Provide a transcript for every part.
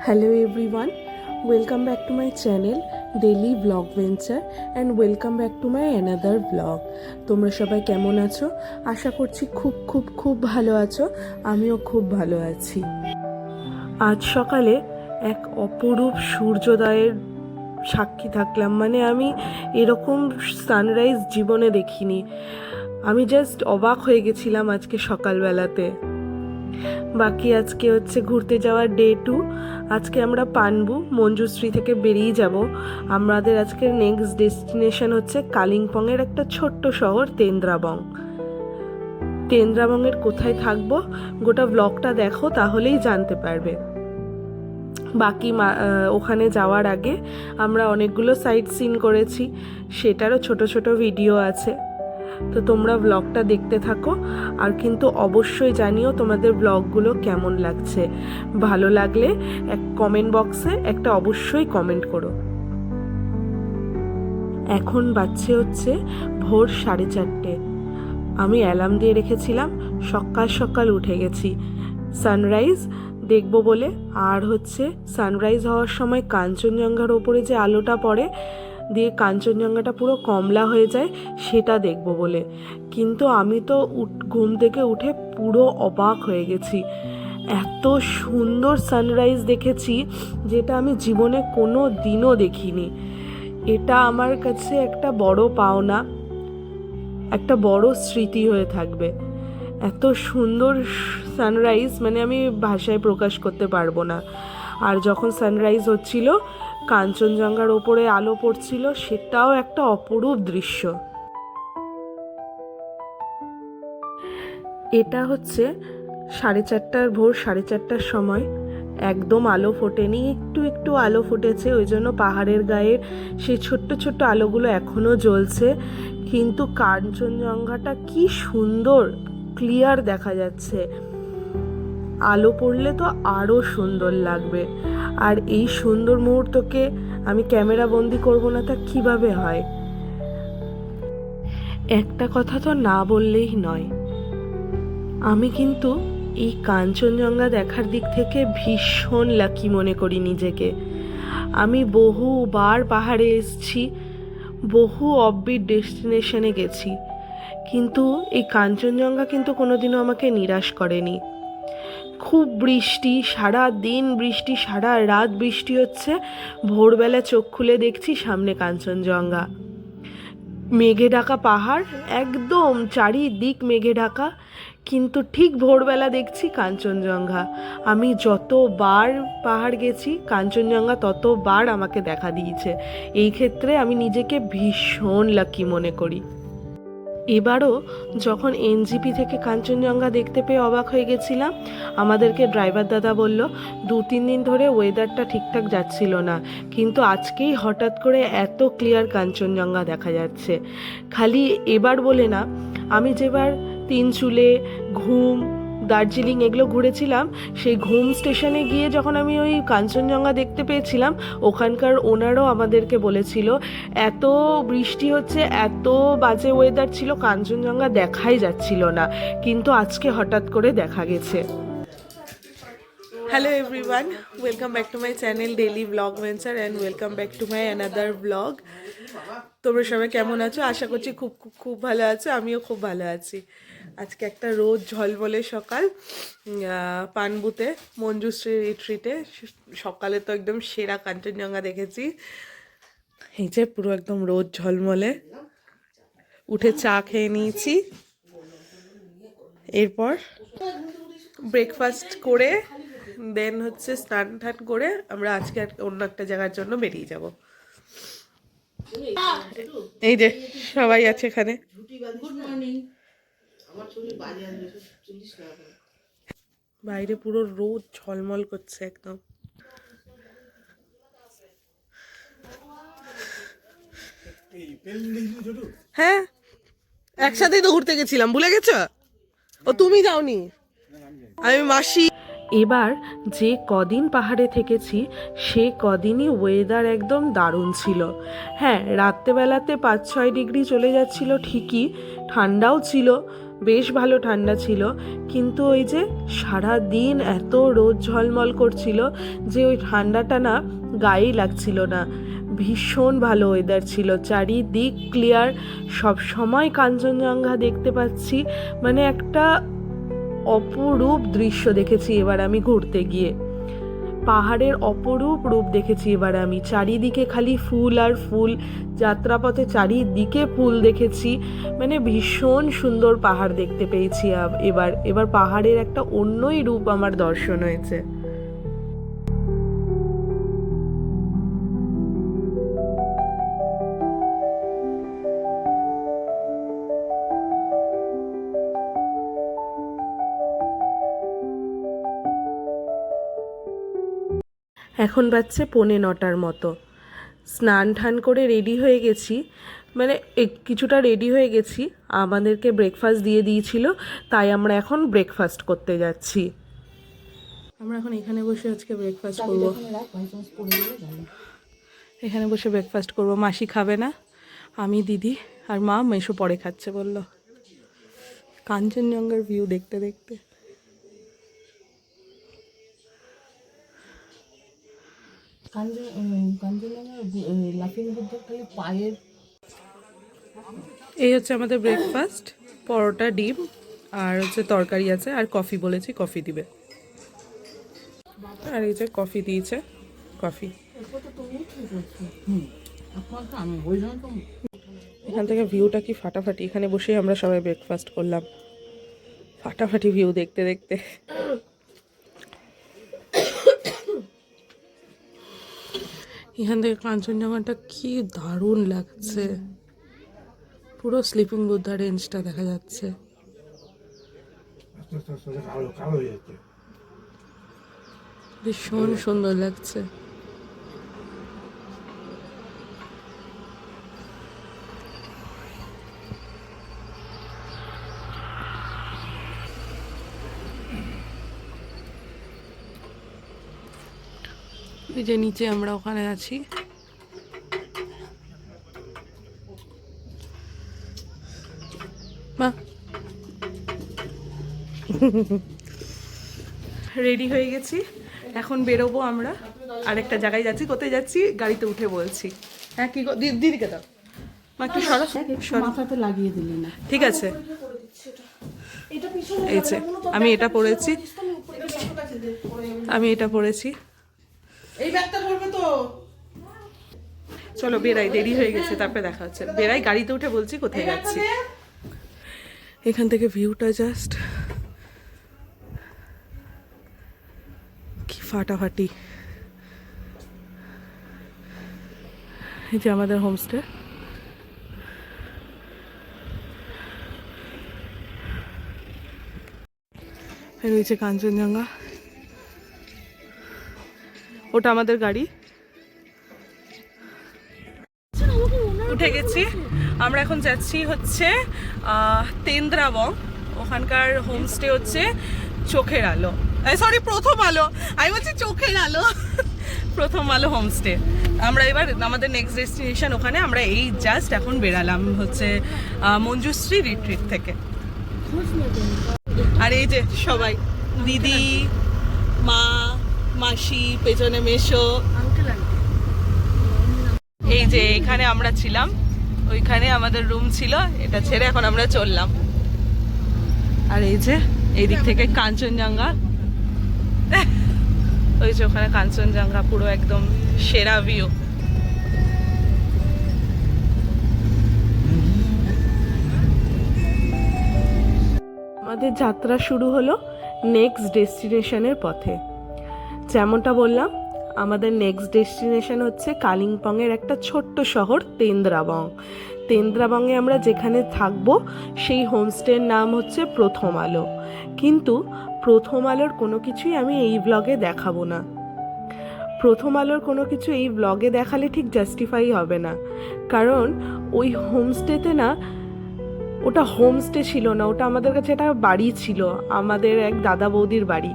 Hello everyone, welcome back to my channel Daily Vlog Venture and welcome back to my another vlog. তোমরা সবাই কেমন আছো? আশা করছি খুব ভালো আছো। আমিও খুব ভালো আছি। আজ সকালে এক অপরূপ সূর্যোদয়ের সাক্ষী থাকলাম। মানে আমি এরকম সানরাইজ জীবনে দেখিনি। আমি জাস্ট অবাক হয়ে গেছিলাম আজকে সকালবেলাতে। বাকি আজকে হচ্ছে ঘুরতে যাওয়ার ডে 2। আজকে আমরা পানবু মঞ্জুশ্রী থেকে বেরিয়ে যাব। আমাদের আজকের নেক্সট ডেস্টিনেশন হচ্ছে কালিম্পংয়ের একটা ছোট্ট শহর তেন্দ্রাবং। তেন্দ্রাবংয়ের কোথায় থাকবো গোটা ব্লগটা দেখো, তাহলেই জানতে পারবে। বাকি ওখানে যাওয়ার আগে আমরা অনেকগুলো সাইট সিন করেছি, সেটারও ছোট ছোট ভিডিও আছে। তো তোমরা ব্লগটা দেখতে থাকো, আর কিন্তু অবশ্যই জানিও তোমাদের ব্লগগুলো কেমন লাগছে। ভালো লাগলে এক কমেন্ট বক্সে একটা অবশ্যই কমেন্ট করো। এখন বাজছে হচ্ছে ভোর 4:30। আমি অ্যালার্ম দিয়ে রেখেছিলাম, সকাল সকাল উঠে গেছি সানরাইজ দেখব বলে। আর হচ্ছে সানরাইজ হওয়ার সময় কাঞ্চনজঙ্ঘার ওপরে যে আলোটা পড়ে দিয়ে কাঞ্চনজঙ্ঘাটা পুরো কমলা হয়ে যায়, সেটা দেখব বলে। কিন্তু আমি তো ঘুম থেকে উঠে পুরো অবাক হয়ে গেছি। এত সুন্দর সানরাইজ দেখেছি যেটা আমি জীবনে কোনো দিনও দেখিনি। এটা আমার কাছে একটা বড় পাওনা, একটা বড় স্মৃতি হয়ে থাকবে। এত সুন্দর সানরাইজ মানে আমি ভাষায় প্রকাশ করতে পারবো না। আর যখন সানরাইজ হচ্ছিল, কাঞ্চনজঙ্ঘার ওপরে আলো পড়ছিল, সেটাও একটা অপরূপ দৃশ্য। এটা হচ্ছে ভোর 4:30টার সময়। একদম আলো ফোটেনি, একটু আলো ফুটেছে, ওই জন্য পাহাড়ের গায়ের সেই ছোট্ট ছোট্ট আলোগুলো এখনো জ্বলছে। কিন্তু কাঞ্চনজঙ্ঘাটা কি সুন্দর ক্লিয়ার দেখা যাচ্ছে। আলো পড়লে তো আরো সুন্দর লাগবে। আর এই সুন্দর মুহূর্তকে আমি ক্যামেরা বন্দি করব না তা কিভাবে হয়। একটা কথা তো না বললেই নয়, আমি কিন্তু এই কাঞ্চনজঙ্ঘা দেখার দিক থেকে ভীষণ লাকি মনে করি নিজেকে। আমি বহুবার পাহাড়ে এসেছি, বহু অফবিট ডেস্টিনেশনে গেছি, কিন্তু এই কাঞ্চনজঙ্ঘা কিন্তু কোনোদিনও আমাকে নিরাশ করেনি। খুব বৃষ্টি, সারা দিন বৃষ্টি, সারা রাত বৃষ্টি হচ্ছে, ভোরবেলা চোখ খুলে দেখছি সামনে কাঞ্চনজঙ্ঘা। মেঘে ঢাকা পাহাড়, একদম চারিদিক মেঘে ঢাকা, কিন্তু ঠিক ভোরবেলা দেখছি কাঞ্চনজঙ্ঘা। আমি যতবার পাহাড় গেছি কাঞ্চনজঙ্ঘা ততবার আমাকে দেখা দিয়েছে। এই ক্ষেত্রে আমি নিজেকে ভীষণ লাকি মনে করি। এবারও যখন এনজিপি থেকে কাঞ্চনজঙ্ঘা দেখতে পেয়ে অবাক হয়ে গেছিলাম। আমাদেরকে ড্রাইভার দাদা বলল 2-3 দিন ধরে ওয়েদারটা ঠিকঠাক যাচ্ছিল না, কিন্তু আজকেই হঠাৎ করে এত ক্লিয়ার কাঞ্চনজঙ্ঘা দেখা যাচ্ছে। খালি এবার বলে না, আমি যেবার তিনচুলে, ঘুম, দার্জিলিং এগুলো ঘুরেছিলাম, সেই ঘুম স্টেশনে গিয়ে যখন আমি ওই কাঞ্চনজঙ্ঘা দেখতে পেয়েছিলাম, ওখানকার ওনারও আমাদেরকে বলেছিল এত বৃষ্টি হচ্ছে, এত বাজে ওয়েদার ছিল, কাঞ্চনজঙ্ঘা দেখাই যাচ্ছিল না, কিন্তু আজকে হঠাৎ করে দেখা গেছে। Hello everyone, welcome back to my channel daily blog venture and welcome back to my another blog. তোমরা সবাই কেমন আছো? আশা করছি খুব ভালো আছো। আমিও খুব ভালো আছি। আজকে একটা রোদ ঝলমলে সকাল পানবুতে মঞ্জুশ্রী রিট্রিটে। সকালে তো একদম সেরা কাঞ্চনজঙ্ঘা দেখেছি। এই যে পুরো একদম রোদ ঝলমলে। উঠে চা খেয়ে নিয়েছি, এরপর ব্রেকফাস্ট করে দেন হচ্ছে স্নান টান করে আমরা আজকে অন্য একটা জায়গার জন্য বেরিয়ে যাব। এই যে সবাই আছে এখানে। বাইরে পুরো রোদ ঝলমল করছে একদম। হ্যাঁ, একসাথেই তো ঘুরতে গেছিলাম, ভুলে গেছো? ও তুমি যাওনি, আমি মাসি। এবার যে কদিন পাহাড়ে থেকেছি সে কদিনই ওয়েদার একদম দারুণ ছিল। হ্যাঁ, রাত্রেবেলাতে 5-6 ডিগ্রি চলে যাচ্ছিল ঠিকই, ঠান্ডাও ছিল, বেশ ভালো ঠান্ডা ছিল, কিন্তু ওই যে সারা দিন এত রোদ ঝলমল করছিল যে ওই ঠান্ডাটা না গায়েই লাগছিল না। ভীষণ ভালো ওয়েদার ছিল, চারিদিক ক্লিয়ার, সব সময় কাঞ্চনজঙ্ঘা দেখতে পাচ্ছি। মানে একটা অপরূপ দৃশ্য দেখেছি এবার আমি ঘুরতে গিয়ে, পাহাড়ের অপরূপ রূপ দেখেছি এবার আমি। চারিদিকে খালি ফুল আর ফুল, যাত্রাপথে চারিদিকে ফুল দেখেছি। মানে ভীষণ সুন্দর পাহাড় দেখতে পেয়েছি এবার এবার পাহাড়ের একটা অন্যই রূপ আমার দর্শন হয়েছে। এখন বাজছে 9:45 মতো। স্নান টান করে রেডি হয়ে গেছি, মানে কিছুটা রেডি হয়ে গেছি। আমাদেরকে ব্রেকফাস্ট দিয়ে দিয়েছিল, তাই আমরা এখন ব্রেকফাস্ট করতে যাচ্ছি। আমরা এখন এখানে বসে আজকে ব্রেকফাস্ট করব। এখানে বসে ব্রেকফাস্ট করব। মাসি খাবে না, আমি, দিদি আর মা। মেসো পরে খাচ্ছে বললো। কাঞ্চনজঙ্ঘার ভিউ দেখতে দেখতে এই হচ্ছে আমাদের ব্রেকফাস্ট। পরোটা, ডিম আর হচ্ছে তরকারি আছে, আর কফি বলেছি, কফি দিবে। আর এই যে কফি দিয়েছে, কফি। এখান থেকে ভিউটা কি ফাটাফাটি। এখানে বসেই আমরা সবাই ব্রেকফাস্ট করলাম, ফাটাফাটি ভিউ দেখতে দেখতে। এখান থেকে কাঞ্চনজঙ্ঘাটা কি দারুণ লাগছে, পুরো স্লিপিং বুদ্ধা রেঞ্জটা দেখা যাচ্ছে। ভীষণ সুন্দর লাগছে। এই যে নিচে আমরা ওখানে আছি, মা রেডি হয়ে গেছি, এখন বেরোবো আমরা। আরেকটা জায়গায় যাচ্ছি। কোথায় যাচ্ছি গাড়িতে উঠে বলছি। হ্যাঁ, কি দিদিকে দাও মা, একটু মাথাতে লাগিয়ে দিলি না, ঠিক আছে। এই যে আমি এটা পড়েছি, এই ব্যাগটা পড়বে তো। চলো বেরাই, দেরি হয়ে গেছে, তারপরে দেখা হচ্ছে। বেরাই, গাড়িতে উঠে বলছি কোথায় যাচ্ছি। এখান থেকে ভিউটা জাস্ট কি ফাটাফাটি। এই যে আমাদের হোমস্টে। রয়েছে কাঞ্চনজঙ্ঘা, ওটা আমাদের গাড়ি। উঠে গেছি আমরা, এখন যাচ্ছি হচ্ছে তেন্দ্রাবং। ওখানকার হোমস্টে হচ্ছে চোখের আলো, সরি প্রথম আলো, আমি বলছি চোখের আলো, প্রথম আলো হোমস্টে। আমরা এবার আমাদের নেক্সট ডেস্টিনেশন ওখানে। আমরা এই জাস্ট এখন বেরালাম হচ্ছে মঞ্জুশ্রী রিট্রিট থেকে। আর এই যে সবাই, দিদি, মা, মাসি, পেছনে মেশো। এই যে এখানে আমরা ছিলাম, ওইখানে আমাদের রুম ছিল, এটা ছেড়ে এখন আমরা চললাম। আর এই যে এই দিক থেকে কাঞ্চনজঙ্ঘা, ওই যে ওখানে কাঞ্চনজঙ্ঘা, পুরো একদম সেরা ভিউ। আমাদের যাত্রা শুরু হলো নেক্সট ডেস্টিনেশনের পথে। যেমনটা বললাম, আমাদের নেক্সট ডেস্টিনেশন হচ্ছে কালিম্পংয়ের একটা ছোট্ট শহর তেন্দ্রাবং। তেন্দ্রাবংয়ে আমরা যেখানে থাকবো সেই হোমস্টের নাম হচ্ছে প্রথম আলো। কিন্তু প্রথম আলোর কোনো কিছুই আমি এই ব্লগে দেখাবো না। প্রথম আলোর কোনো কিছু এই ব্লগে দেখালে ঠিক জাস্টিফাই হবে না, কারণ ওই হোমস্টেতে না, ওটা হোমস্টে ছিল না, ওটা আমাদের কাছে একটা বাড়ি ছিল, আমাদের এক দাদা বৌদির বাড়ি।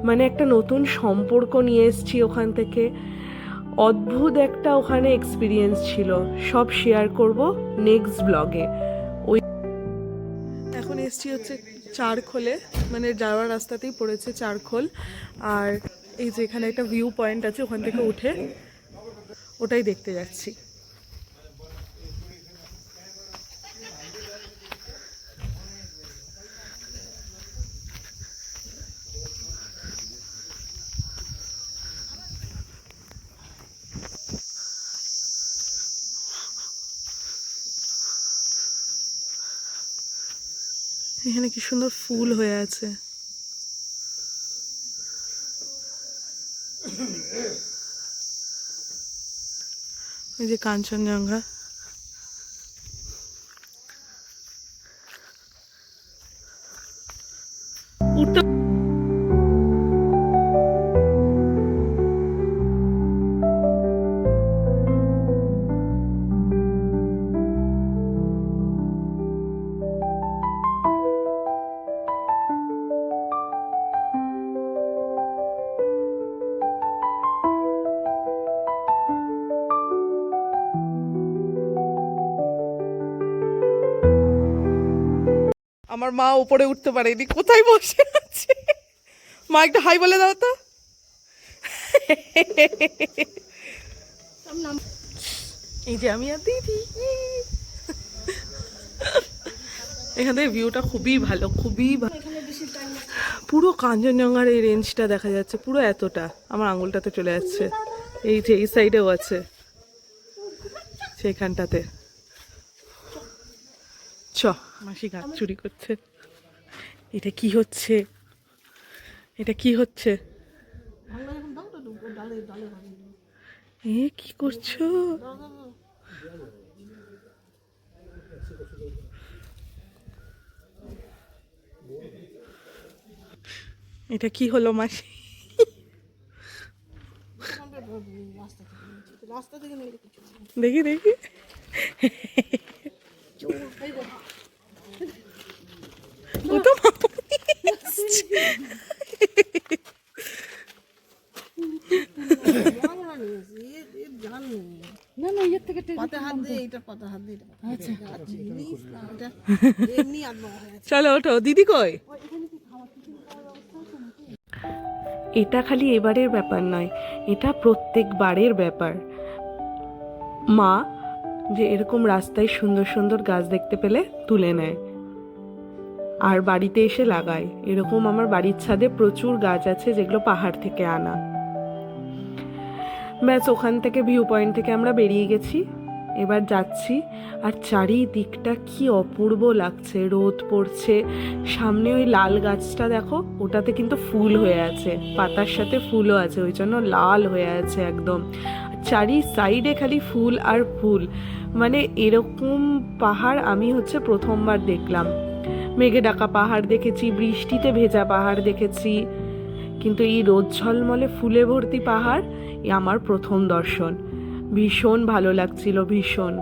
মানে একটা নতুন সম্পর্ক নিয়ে এসেছি ওখান থেকে। অদ্ভুত একটা ওখানে এক্সপিরিয়েন্স ছিল, সব শেয়ার করব নেক্সট ব্লগে। ওই এখন এসছি হচ্ছে চারখোলে, মানে যাওয়ার রাস্তাতেই পড়েছে চারখোল। আর এই যে এখানে একটা ভিউ পয়েন্ট আছে, ওখান থেকে উঠে ওটাই দেখতে যাচ্ছি। এখানে কি সুন্দর ফুল হয়ে আছে। এই যে কাঞ্চনজঙ্ঘা। উঠতে আমার মা উপরে উঠতে পারেনি, কোথায় বসে আছে। মা একটু হাই বলে দাও তো। এই যে আমি আর দিদি। এখান থেকে ভিউটা খুবই ভালো, খুবই ভালো। পুরো কাঞ্চনজঙ্ঘার এই রেঞ্জটা দেখা যাচ্ছে, পুরো এতটা। আমার আঙুলটাতে চলে যাচ্ছে। এই যে এই সাইডেও আছে, সেইখানটাতে। চ মাসি গাছ চুরি করছে। এটা কি হচ্ছে, এটা কি হচ্ছে? এ কি করছো? এটা কি হলো মাসি? দেখি দেখি। ও তো না না এর থেকে পাতা হাত দিয়ে এটা পাতা হাত দিয়ে আচ্ছা এমনি চলো ওঠো। দিদি কই? এটা খালি এবারের ব্যাপার নয়, এটা প্রত্যেকবারের ব্যাপার। মা যে এরকম রাস্তায় সুন্দর সুন্দর গাছ দেখতে পেলে তুলে নেয় আর বাড়িতে এসে লাগায়। এরকম আমার বাড়ির ছাদে প্রচুর গাছ আছে যেগুলো পাহাড় থেকে আনা। ব্যাস ওখান থেকে ভিউ পয়েন্ট থেকে আমরা বেরিয়ে গেছি, এবার যাচ্ছি। আর চারিদিকটা কি অপূর্ব লাগছে, রোদ পড়ছে। সামনে ওই লাল গাছটা দেখো, ওটাতে কিন্তু ফুল হয়ে আছে, পাতার সাথে ফুলও আছে, ওই জন্য লাল হয়ে আছে একদম। চারি সাইডে খালি ফুল আর ফুল। মানে এরকম পাহাড় আমি হচ্ছে প্রথমবার দেখলাম। মেঘে ঢাকা পাহাড় দেখেছি, বৃষ্টিতে ভেজা পাহাড় দেখেছি, কিন্তু এই রোদ ঝলমলে ফুলে ভর্তি পাহাড় এ আমার প্রথম দর্শন। ভীষণ ভালো লাগছিল, ভীষণ।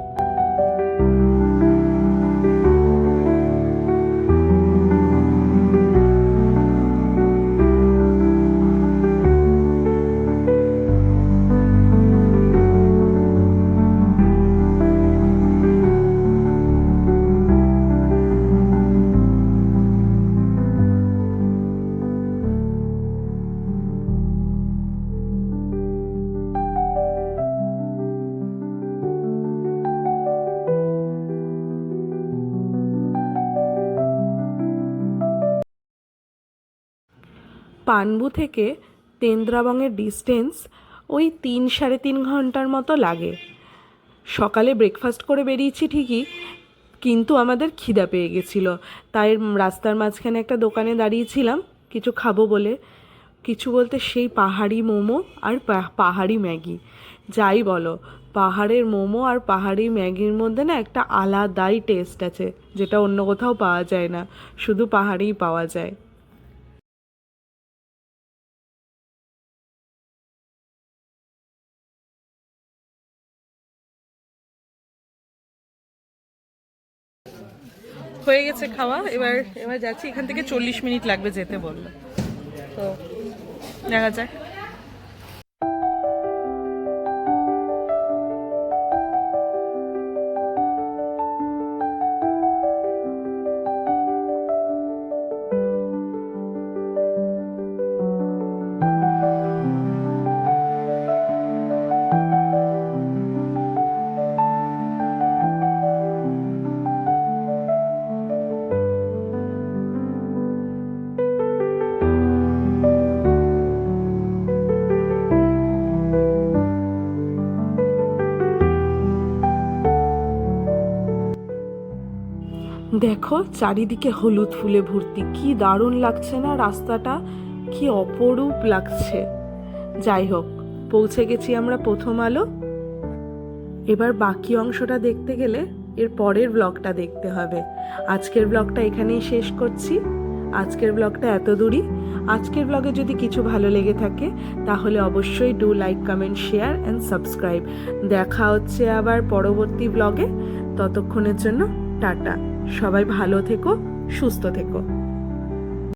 পানবু থেকে তেন্দ্রাবংয়ের ডিস্টেন্স ওই 3-3.5 ঘন্টার মতো লাগে। সকালে ব্রেকফাস্ট করে বেরিয়েছি ঠিকই, কিন্তু আমাদের খিদা পেয়ে গেছিলো, তাই রাস্তার মাঝখানে একটা দোকানে দাঁড়িয়েছিলাম কিছু খাবো বলে। কিছু বলতে সেই পাহাড়ি মোমো আর পাহাড়ি ম্যাগি। যাই বলো, পাহাড়ের মোমো আর পাহাড়ি ম্যাগির মধ্যে না একটা আলাদাই টেস্ট আছে, যেটা অন্য কোথাও পাওয়া যায় না, শুধু পাহাড়েই পাওয়া যায়। হয়ে গেছে খাওয়া, এবার এবার যাচ্ছি। এখান থেকে 40 মিনিট লাগবে যেতে বললো, তো দেখা যায়। দেখো চারিদিকে হলুদ ফুলে ভর্তি, কি দারুণ লাগছে না রাস্তাটা, কি অপরূপ লাগছে। যাই হোক, পৌঁছে গেছি আমরা প্রথম আলো। এবার বাকি অংশটা দেখতে গেলে এর পরের ব্লগটা দেখতে হবে। আজকের ব্লগটা এখানেই শেষ করছি। আজকের ব্লগটা এত দূরই। আজকের ব্লগে যদি কিছু ভালো লেগে থাকে তাহলে অবশ্যই do like, comment, share and subscribe. দেখা হচ্ছে আবার পরবর্তী ব্লগে। ততক্ষণের জন্য টাটা। সবাই ভালো থেকো, সুস্থ থেকো।